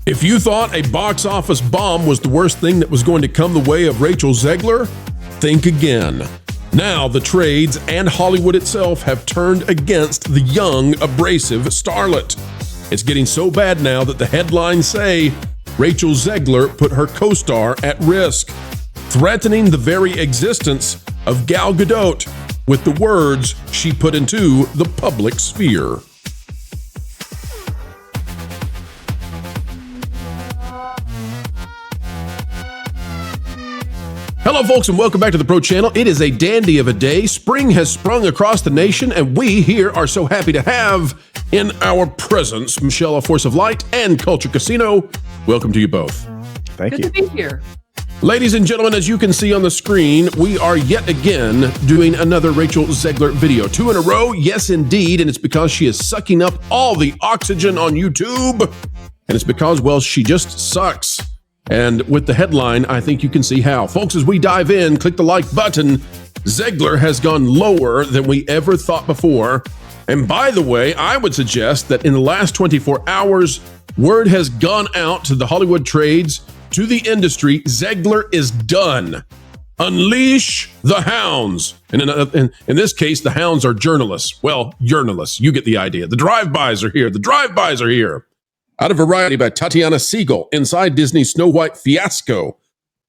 If you thought a box office bomb was the worst thing that was going to come the way of Rachel Zegler, think again. Now the trades and Hollywood itself have turned against the young, abrasive starlet. It's getting so bad now that the headlines say Rachel Zegler put her co-star at risk, threatening the very existence of Gal Gadot with the words she put into the public sphere. Hello, folks, and welcome back to the Pro Channel. It is a dandy of a day. Spring has sprung across the nation, and we here are so happy to have in our presence Michelle, a force of light, and Culture Casino. Welcome to you both. Thank you. Good to be here. Ladies and gentlemen, as you can see on the screen, we are yet again doing another Rachel Zegler video. 2 in a row, yes indeed, and it's because she is sucking up all the oxygen on YouTube, and it's because, well, she just sucks. And with the headline, I think you can see how. Folks, as we dive in, click the like button. Zegler has gone lower than we ever thought before. And by the way, I would suggest that in the last 24 hours, word has gone out to the Hollywood trades, to the industry, Zegler is done. Unleash the hounds. And in this case, the hounds are journalists. Well, journalists, you get the idea. The drive-bys are here. The drive-bys are here. Out of Variety by Tatiana Siegel, inside Disney's Snow White fiasco.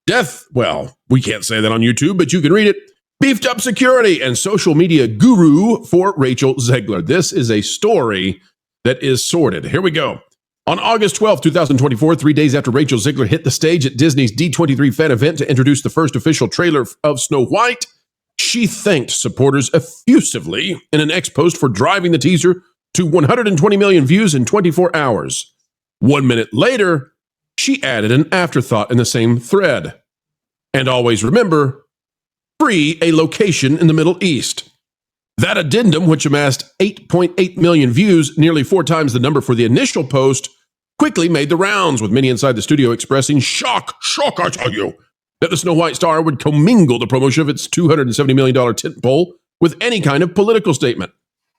Death, well, we can't say that on YouTube, but you can read it. Beefed up security and social media guru for Rachel Zegler. This is a story that is sordid. Here we go. On August 12, 2024, 3 days after Rachel Zegler hit the stage at Disney's D23 fan event to introduce the first official trailer of Snow White, she thanked supporters effusively in an X post for driving the teaser to 120 million views in 24 hours. 1 minute later, she added an afterthought in the same thread. And always remember, free a location in the Middle East. That addendum, which amassed 8.8 million views, nearly 4 times the number for the initial post, quickly made the rounds, with many inside the studio expressing shock, I tell you, that the Snow White star would commingle the promotion of its $270 million tentpole with any kind of political statement.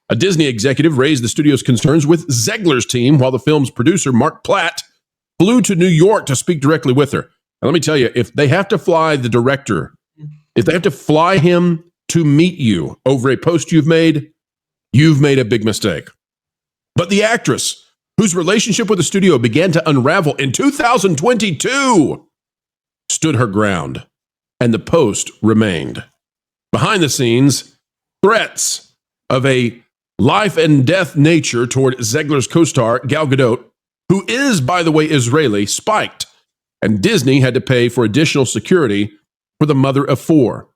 A Disney executive raised the studio's concerns with Zegler's team, while the film's producer, Mark Platt, flew to New York to speak directly with her. And let me tell you, if they have to fly the director, if they have to fly him to meet you over a post you've made a big mistake. But the actress, whose relationship with the studio began to unravel in 2022, stood her ground, and the post remained. Behind the scenes, threats of a life and death nature toward Zegler's co-star, Gal Gadot, who is, by the way, Israeli, spiked, and Disney had to pay for additional security for the mother of 4.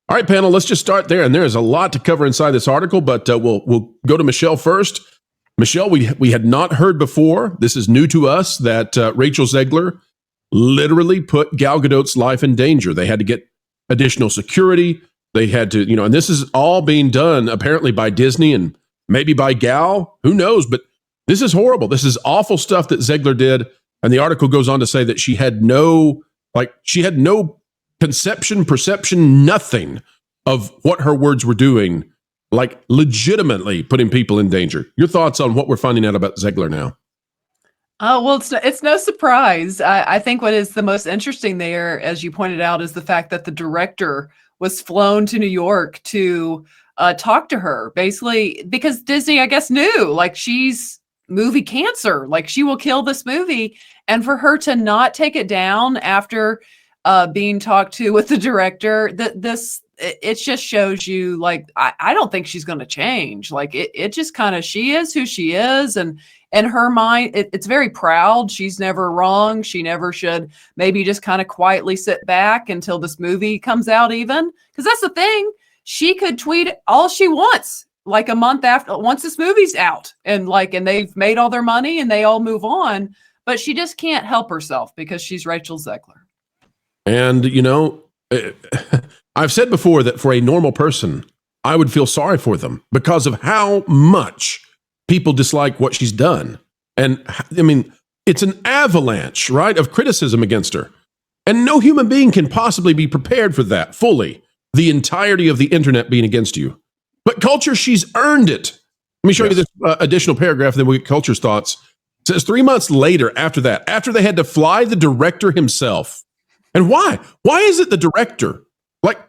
All right, panel, let's just start there, and there is a lot to cover inside this article, but we'll go to Michelle first. Michelle, we had not heard before, this is new to us, that Rachel Zegler literally put Gal Gadot's life in danger. They had to get additional security. They had to, and this is all being done apparently by Disney and maybe by Gal, who knows, but this is horrible. This is awful stuff that Zegler did. And the article goes on to say that she had no conception, perception, nothing of what her words were doing, like legitimately putting people in danger. Your thoughts on what we're finding out about Zegler now? Well, it's no surprise. I think what is the most interesting there, as you pointed out, is the fact that the director was flown to New York to talk to her, basically because Disney, I guess, knew like she's movie cancer, like she will kill this movie. And for her to not take it down after being talked to with the director, it just shows you, like, I don't think she's going to change. Like it just kind of, she is who she is. And in her mind, it's very proud. She's never wrong. She never should maybe just kind of quietly sit back until this movie comes out, even. Because that's the thing. She could tweet all she wants, like a month after, once this movie's out, and they've made all their money and they all move on. But she just can't help herself because she's Rachel Zegler. And, I've said before that for a normal person, I would feel sorry for them because of how much people dislike what she's done. And I mean, it's an avalanche, right, of criticism against her. And no human being can possibly be prepared for that fully, the entirety of the internet being against you. But Culture, she's earned it. Let me show you this additional paragraph, and then we'll get Culture's thoughts. Says 3 months later, after that, after they had to fly the director himself. And why? Why is it the director? Like,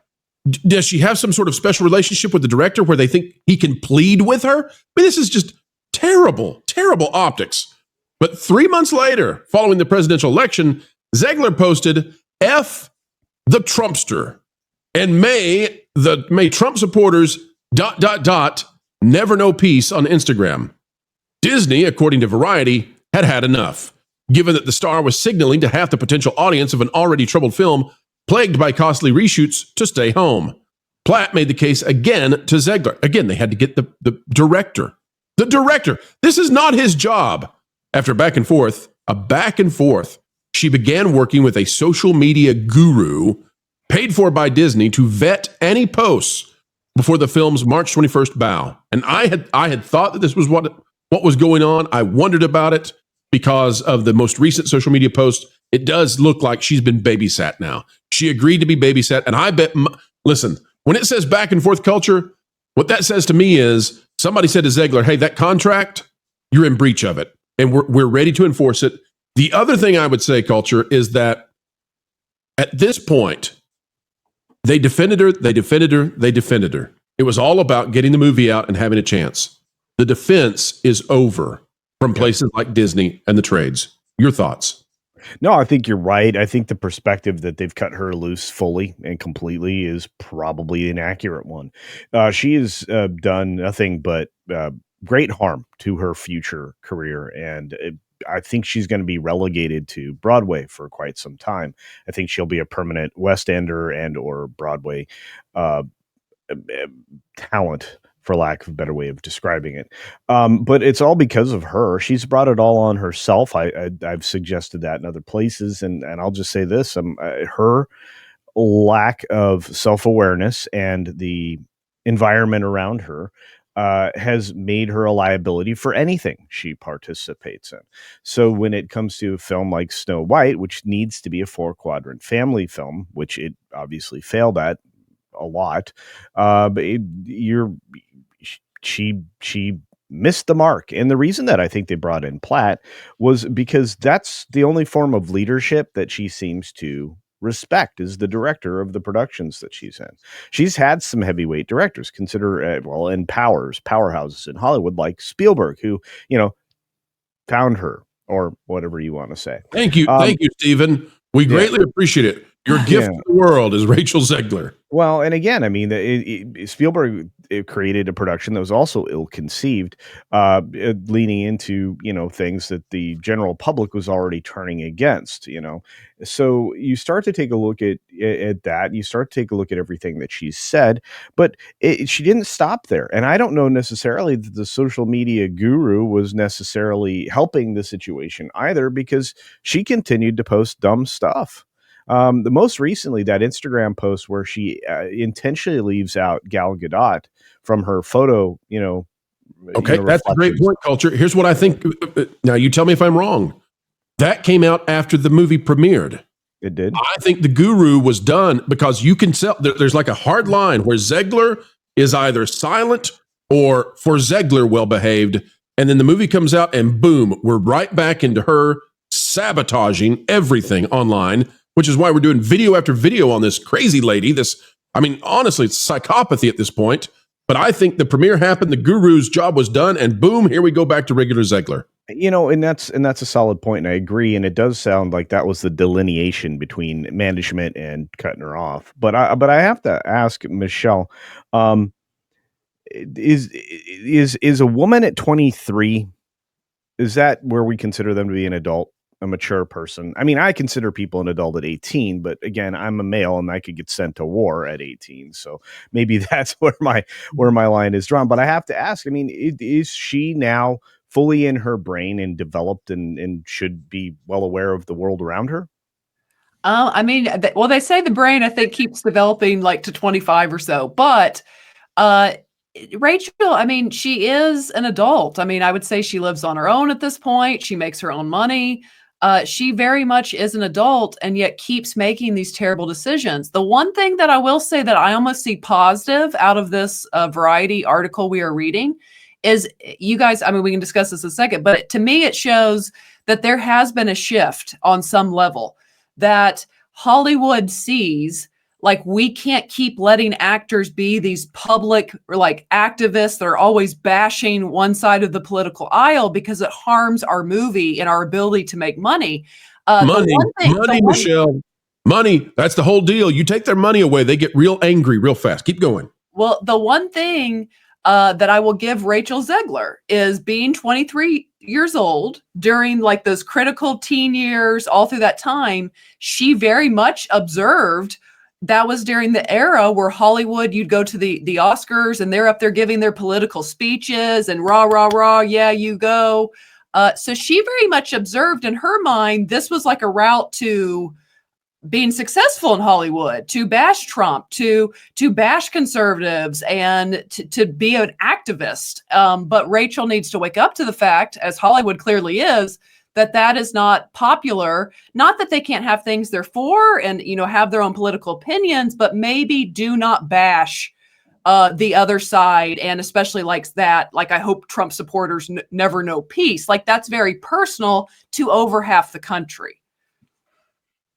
does she have some sort of special relationship with the director where they think he can plead with her? I mean, this is just terrible, terrible optics. But 3 months later, following the presidential election, Zegler posted, F the Trumpster. And may Trump supporters ... never know peace on Instagram. Disney, according to Variety, had enough, given that the star was signaling to half the potential audience of an already troubled film plagued by costly reshoots to stay home. Platt made the case again to Zegler. Again, they had to get the director. The director. This is not his job. After a back and forth, she began working with a social media guru paid for by Disney to vet any posts before the film's March 21st bow. And I had thought that this was what was going on. I wondered about it because of the most recent social media post. It does look like she's been babysat now. She agreed to be babysat. And I bet, listen, when it says back and forth culture, what that says to me is somebody said to Zegler, hey, that contract, you're in breach of it. And we're ready to enforce it. The other thing I would say, culture, is that at this point, they defended her. It was all about getting the movie out and having a chance. The defense is over from places like Disney and the trades. Your thoughts? No, I think you're right. I think the perspective that they've cut her loose fully and completely is probably an accurate one. She has done nothing but great harm to her future career, and I think she's going to be relegated to Broadway for quite some time. I think she'll be a permanent West Ender and or Broadway talent, for lack of a better way of describing it. But it's all because of her. She's brought it all on herself. I've suggested that in other places, and I'll just say this: her lack of self-awareness and the environment around her has made her a liability for anything she participates in. So when it comes to a film like Snow White, which needs to be a 4-quadrant family film, which it obviously failed at a lot, she missed the mark. And the reason that I think they brought in Platt was because that's the only form of leadership that she seems to respect, is the director of the productions that she's in. She's had some heavyweight directors, consider in powerhouses in Hollywood, like Spielberg, who found her, or whatever you want to say. Thank you, Stephen. We greatly appreciate it. Your gift to the world is Rachel Zegler. Well, and again, I mean, Spielberg created a production that was also ill-conceived, leaning into, things that the general public was already turning against, So you start to take a look at that. You start to take a look at everything that she's said, but she didn't stop there. And I don't know necessarily that the social media guru was necessarily helping the situation either, because she continued to post dumb stuff. The most recently, that Instagram post where she intentionally leaves out Gal Gadot from her photo, okay, that's a great point, culture. Here's what I think. Now, you tell me if I'm wrong. That came out after the movie premiered. It did. I think the guru was done because you can tell there's like a hard line where Zegler is either silent or, for Zegler, well behaved, and then the movie comes out and boom, we're right back into her sabotaging everything online. Which is why we're doing video after video on this crazy lady. Honestly, it's psychopathy at this point. But I think the premiere happened, the guru's job was done, and boom, here we go back to regular Zegler. And that's a solid point, and I agree. And it does sound like that was the delineation between management and cutting her off. But I have to ask Michelle, is a woman at 23? Is that where we consider them to be an adult? A mature person? I mean, I consider people an adult at 18, but again, I'm a male and I could get sent to war at 18. So maybe that's where my line is drawn. But I have to ask, is she now fully in her brain and developed and should be well aware of the world around her? They say the brain, I think, keeps developing like to 25 or so, but Rachel, she is an adult. I would say she lives on her own at this point. She makes her own money. She very much is an adult and yet keeps making these terrible decisions. The one thing that I will say that I almost see positive out of this Variety article we are reading is you guys, I mean, we can discuss this in a second, but to me, it shows that there has been a shift on some level that Hollywood sees, like, we can't keep letting actors be these public or like activists that are always bashing one side of the political aisle because it harms our movie and our ability to make money. Money, Michelle. Money. That's the whole deal. You take their money away, they get real angry real fast. Keep going. Well, the one thing that I will give Rachel Zegler is being 23 years old during like those critical teen years, all through that time, she very much observed that was during the era where Hollywood, you'd go to the Oscars and they're up there giving their political speeches and rah, rah, rah, yeah, you go. So she very much observed in her mind, this was like a route to being successful in Hollywood, to bash Trump, to bash conservatives, and to be an activist. But Rachel needs to wake up to the fact, as Hollywood clearly is, that is not popular. Not that they can't have things they're for and, you know, have their own political opinions, but maybe do not bash the other side. And especially like that, like, I hope Trump supporters never know peace. Like, that's very personal to over half the country.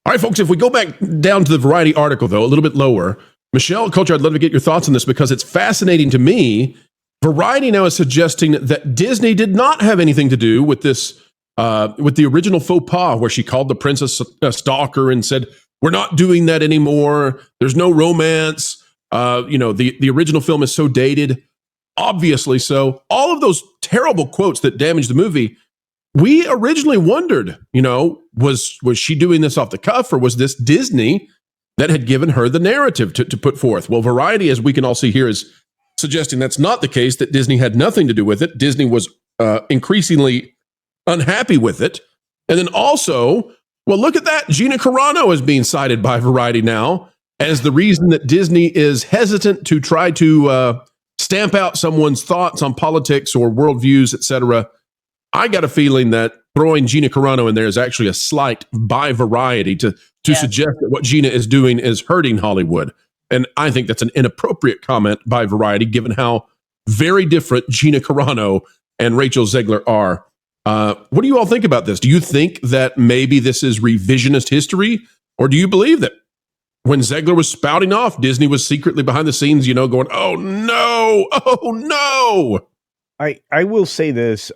All right, folks, if we go back down to the Variety article, though, a little bit lower, Michelle, Culture, I'd love to get your thoughts on this because it's fascinating to me. Variety now is suggesting that Disney did not have anything to do with this, with the original faux pas where she called the princess a stalker and said, we're not doing that anymore. There's no romance. You know, the original film is so dated, obviously so. All of those terrible quotes that damaged the movie. We originally wondered, you know, was she doing this off the cuff, or was this Disney that had given her the narrative to put forth? Well, Variety, as we can all see here, is suggesting that's not the case, that Disney had nothing to do with it. Disney was increasingly unhappy with it. And then also, well, look at that. Gina Carano is being cited by Variety now as the reason that Disney is hesitant to try to stamp out someone's thoughts on politics or worldviews, etc. I got a feeling that throwing Gina Carano in there is actually a slight by Variety to suggest that what Gina is doing is hurting Hollywood. And I think that's an inappropriate comment by Variety, given how very different Gina Carano and Rachel Zegler are. What do you all think about this? Do you think that maybe this is revisionist history? Or do you believe that when Zegler was spouting off, Disney was secretly behind the scenes, you know, going, oh no, oh no? I will say this.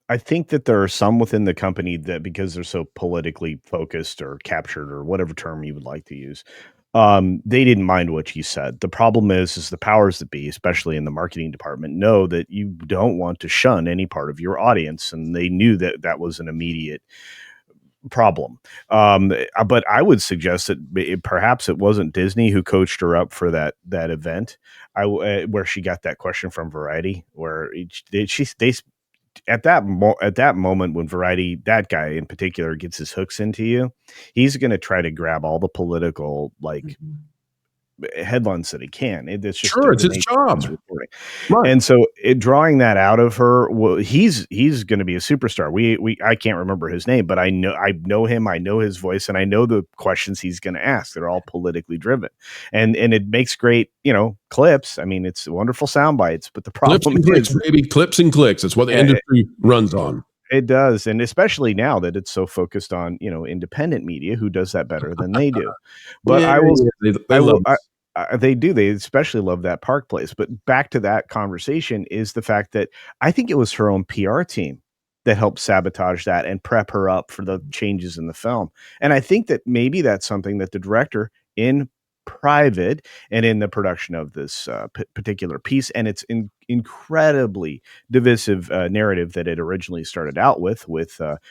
I think that there are some within the company that, because they're so politically focused or captured or whatever term you would like to use, they didn't mind what she said. The problem is the powers that be, especially in the marketing department, know that you don't want to shun any part of your audience. And they knew that that was an immediate problem. But I would suggest that perhaps it wasn't Disney who coached her up for that event, where she got that question from Variety, where at that moment when Variety, that guy in particular, gets his hooks into you, he's going to try to grab all the political headlines that he can. It's just sure, it's his job. Right. And so drawing that out of her, well, he's going to be a superstar. I can't remember his name, but I know him. I know his voice, and I know the questions he's going to ask. They're all politically driven, and it makes great, you know, clips. I mean, it's wonderful sound bites. But the problem is, maybe clips and clicks. It's what the industry runs on. It does, and especially now that it's so focused on, you know, independent media, who does that better than they do. But they do. They especially love that Park Place. But back to that conversation is the fact that I think it was her own PR team that helped sabotage that and prep her up for the changes in the film. And I think that maybe that's something that the director, in private and in the production of this particular piece, and it's incredibly divisive narrative that it originally started out with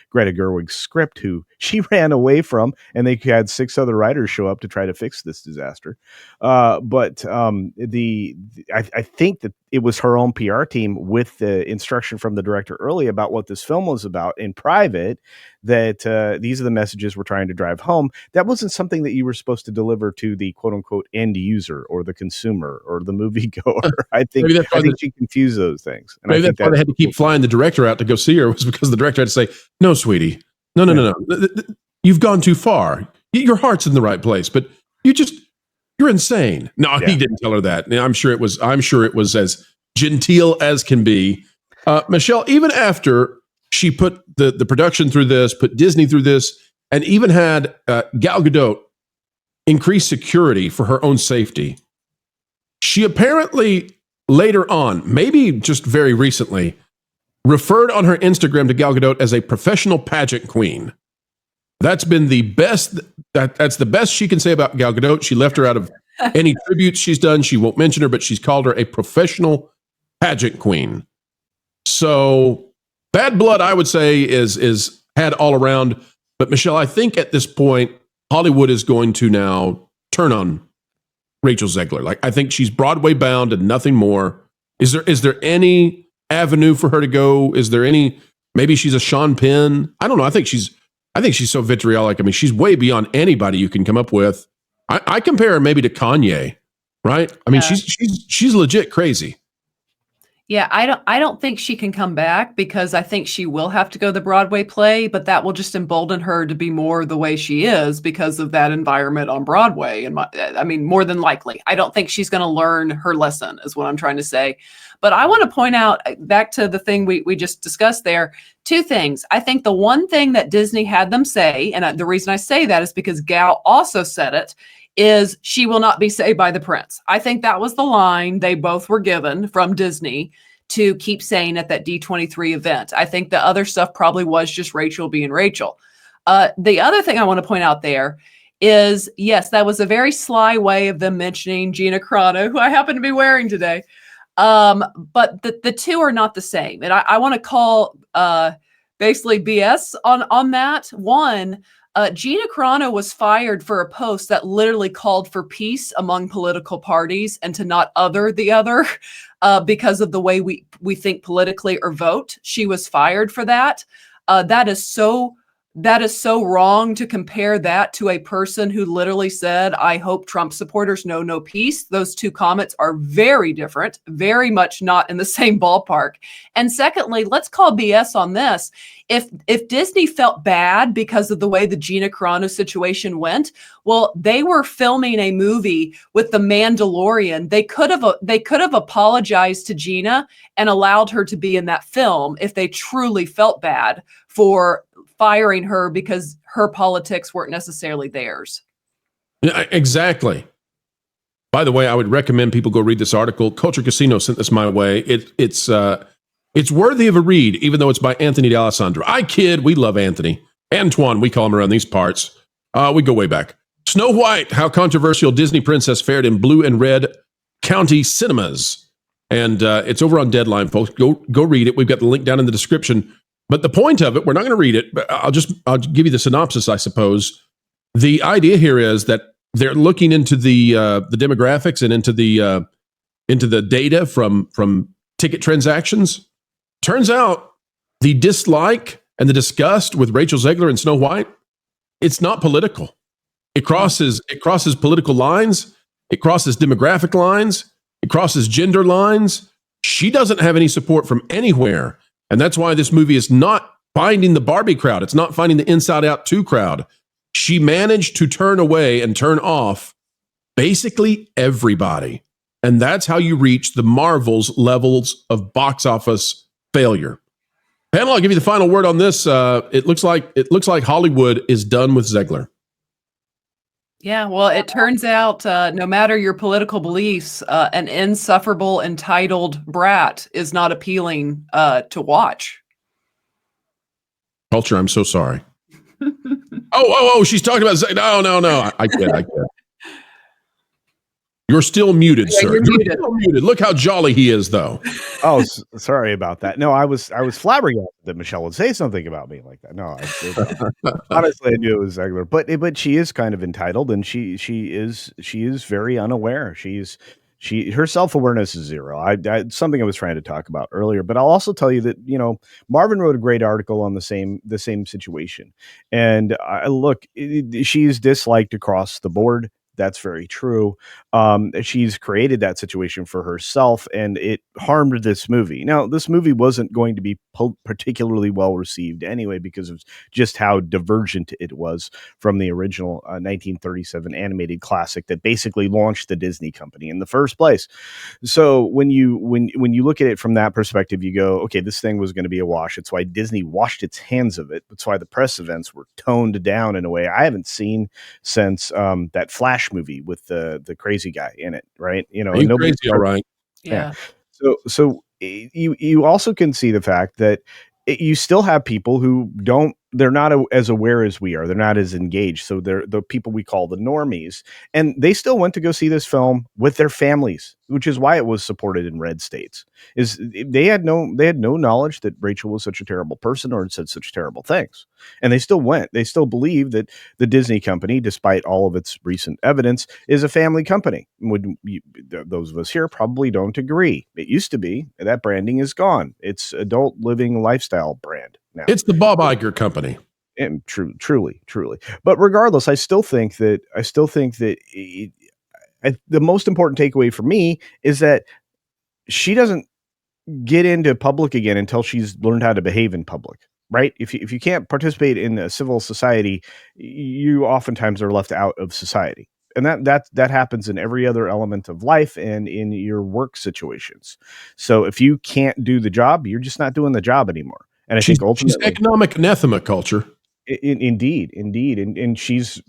Greta Gerwig's script, who she ran away from, and they had 6 other writers show up to try to fix this disaster. But I think that it was her own PR team, with the instruction from the director early about what this film was about in private, that these are the messages we're trying to drive home. That wasn't something that you were supposed to deliver to the quote unquote end user or the consumer or the moviegoer. I think she confused those things. And maybe that's why they had to keep flying the director out to go see her, was because the director had to say, no, sweetie, no. You've gone too far. Your heart's in the right place, but you're insane. No, he didn't tell her that. I'm sure it was as genteel as can be. Michelle, even after she put the production through this, put Disney through this, and even had Gal Gadot increase security for her own safety, she apparently later on, maybe just very recently, referred on her Instagram to Gal Gadot as a professional pageant queen. That's been the best. That's the best she can say about Gal Gadot. She left her out of any tributes she's done. She won't mention her, but she's called her a professional pageant queen. So bad blood, I would say, is had all around. But Michelle, I think at this point, Hollywood is going to now turn on Rachel Zegler. Like, I think she's Broadway bound and nothing more. Is there any avenue for her to go? Is there any? Maybe she's a Sean Penn. I don't know. I think she's so vitriolic. I mean, she's way beyond anybody you can come up with. I compare her maybe to Kanye, right? I mean, she's legit crazy. Yeah, I don't think she can come back because I think she will have to go the Broadway play, but that will just embolden her to be more the way she is because of that environment on Broadway. And I mean, more than likely, I don't think she's going to learn her lesson, is what I'm trying to say. But I want to point out, back to the thing we just discussed there, two things. I think the one thing that Disney had them say, and the reason I say that is because Gal also said it, is she will not be saved by the prince. I think that was the line they both were given from Disney to keep saying at that D23 event. I think the other stuff probably was just Rachel being Rachel. The other thing I want to point out there is, yes, that was a very sly way of them mentioning Gina Carano, who I happen to be wearing today. But the two are not the same. And I want to call basically BS on that. One, Gina Carano was fired for a post that literally called for peace among political parties and to not other the other because of the way we think politically or vote. She was fired for that. That is so wrong to compare that to a person who literally said, I hope Trump supporters know no peace. Those two comments are very different, very much not in the same ballpark. And secondly, let's call BS on this. If Disney felt bad because of the way the Gina Carano situation went, well, they were filming a movie with The Mandalorian. They could have apologized to Gina and allowed her to be in that film if they truly felt bad for firing her because her politics weren't necessarily theirs. Yeah, exactly. By the way, I would recommend people go read this article. Culture Casino sent this my way. It's worthy of a read, even though it's by Anthony D'Alessandro. I kid. We love Anthony. Antoine, we call him around these parts. We go way back. Snow White, how controversial Disney princess fared in blue and red county cinemas. And it's over on Deadline, folks. Go read it. We've got the link down in the description. But the point of it, we're not going to read it, but I'll give you the synopsis, I suppose. The idea here is that they're looking into the demographics and into the data from ticket transactions. Turns out the dislike and the disgust with Rachel Zegler and Snow White, it's not political. It crosses political lines. It crosses demographic lines. It crosses gender lines. She doesn't have any support from anywhere. And that's why this movie is not finding the Barbie crowd. It's not finding the Inside Out 2 crowd. She managed to turn away and turn off basically everybody. And that's how you reach the Marvel's levels of box office failure. Panel, I'll give you the final word on this. It looks like Hollywood is done with Zegler. Yeah, well, it turns out no matter your political beliefs, an insufferable, entitled brat is not appealing to watch. Culture, I'm so sorry. Oh, she's talking about No. I can't. You're still muted, sir. You're still muted. Look how jolly he is, though. Oh, sorry about that. No, I was flabbergasted that Michelle would say something about me like that. No, honestly, I knew it was Zegler, but she is kind of entitled, and she is very unaware. Her self-awareness is zero. Something I was trying to talk about earlier, but I'll also tell you that, Marvin wrote a great article on the same situation. And look, she's disliked across the board. That's very true. She's created that situation for herself, and it harmed this movie. Now, this movie wasn't going to be particularly well received anyway because of just how divergent it was from the original 1937 animated classic that basically launched the Disney company in the first place. So when you look at it from that perspective, you go, okay, this thing was going to be a wash. It's why Disney washed its hands of it. That's why the press events were toned down in a way I haven't seen since that Flash movie with the crazy guy in it, right? You know, crazy, all right. Yeah. So you also can see the fact that you still have people who they're not as aware as we are. They're not as engaged. So they're the people we call the normies, and they still went to go see this film with their families, which is why it was supported in red states. Is they had no knowledge that Rachel was such a terrible person or had said such terrible things, and they still went. They still believe that the Disney company, despite all of its recent evidence, is a family company. Those of us here probably don't agree. It used to be. That branding is gone. It's adult living lifestyle brand now. It's the Bob Iger company. And truly. But regardless, I still think that the most important takeaway for me is that she doesn't get into public again until she's learned how to behave in public, right? If you can't participate in a civil society, you oftentimes are left out of society. And that happens in every other element of life and in your work situations. So if you can't do the job, you're just not doing the job anymore. And I think ultimately, she's economic anathema culture. Indeed, and she's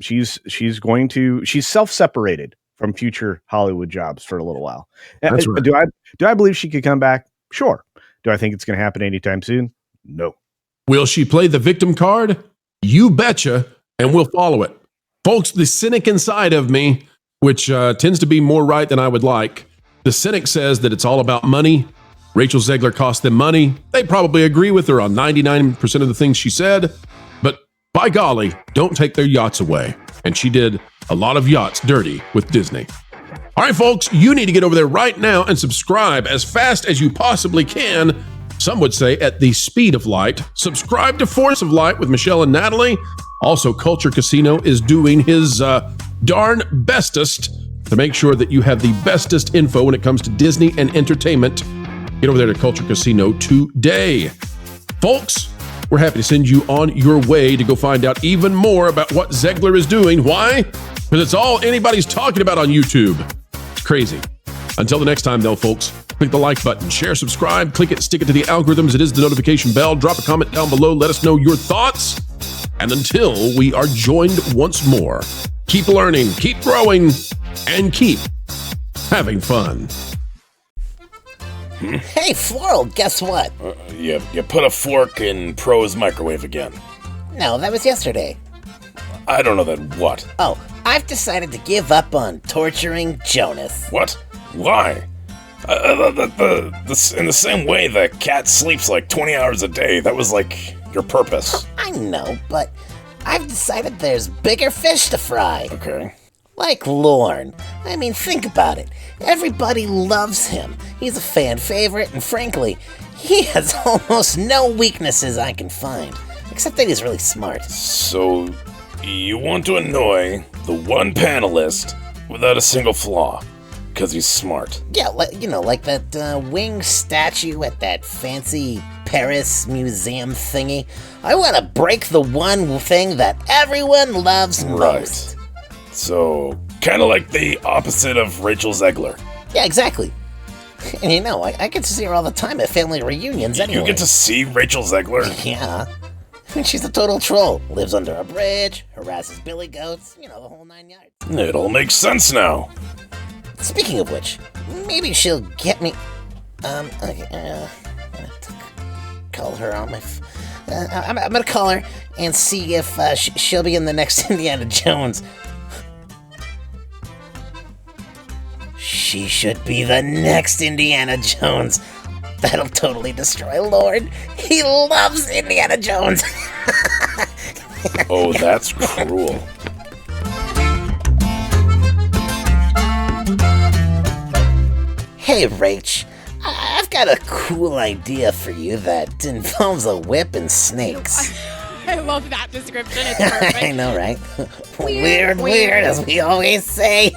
self-separated from future Hollywood jobs for a little while. That's right. Do I believe she could come back? Sure. Do I think it's going to happen anytime soon? No. Will she play the victim card? You betcha, and we'll follow it. Folks, the cynic inside of me, which tends to be more right than I would like, the cynic says that it's all about money. Rachel Zegler cost them money. They probably agree with her on 99% of the things she said, but by golly, don't take their yachts away. And she did a lot of yachts dirty with Disney. All right, folks, you need to get over there right now and subscribe as fast as you possibly can. Some would say at the speed of light. Subscribe to Force of Light with Michelle and Natalie. Also, Culture Casino is doing his darn bestest to make sure that you have the bestest info when it comes to Disney and entertainment. Get over there to Culture Casino today. Folks, we're happy to send you on your way to go find out even more about what Zegler is doing. Why? Because it's all anybody's talking about on YouTube. It's crazy. Until the next time, though, folks, click the like button, share, subscribe, click it, stick it to the algorithms. It is the notification bell. Drop a comment down below. Let us know your thoughts. And until we are joined once more, keep learning, keep growing, and keep having fun. Hey, Floral, guess what? You put a fork in Pro's microwave again. No, that was yesterday. I don't know that what. Oh, I've decided to give up on torturing Jonas. What? Why? In the same way the cat sleeps like 20 hours a day, that was like your purpose. I know, but I've decided there's bigger fish to fry. Okay. Like Lorne. I mean, think about it. Everybody loves him. He's a fan favorite, and frankly, he has almost no weaknesses I can find. Except that he's really smart. So, you want to annoy the one panelist without a single flaw, because he's smart. Yeah, like that winged statue at that fancy Paris museum thingy. I want to break the one thing that everyone loves most. So, kind of like the opposite of Rachel Zegler. Yeah, exactly. And I get to see her all the time at family reunions anyway. You get to see Rachel Zegler? Yeah. She's a total troll. Lives under a bridge, harasses billy goats, the whole 9 yards. It all makes sense now. Speaking of which, maybe she'll get me... Okay, I'm gonna call her on my... I'm gonna call her and see if she'll be in the next Indiana Jones. She should be the next Indiana Jones. That'll totally destroy Lord. He loves Indiana Jones. Oh, that's cruel. Hey, Rach. I've got a cool idea for you that involves a whip and snakes. I love that description. It's perfect. I know, right? Weird, as we always say.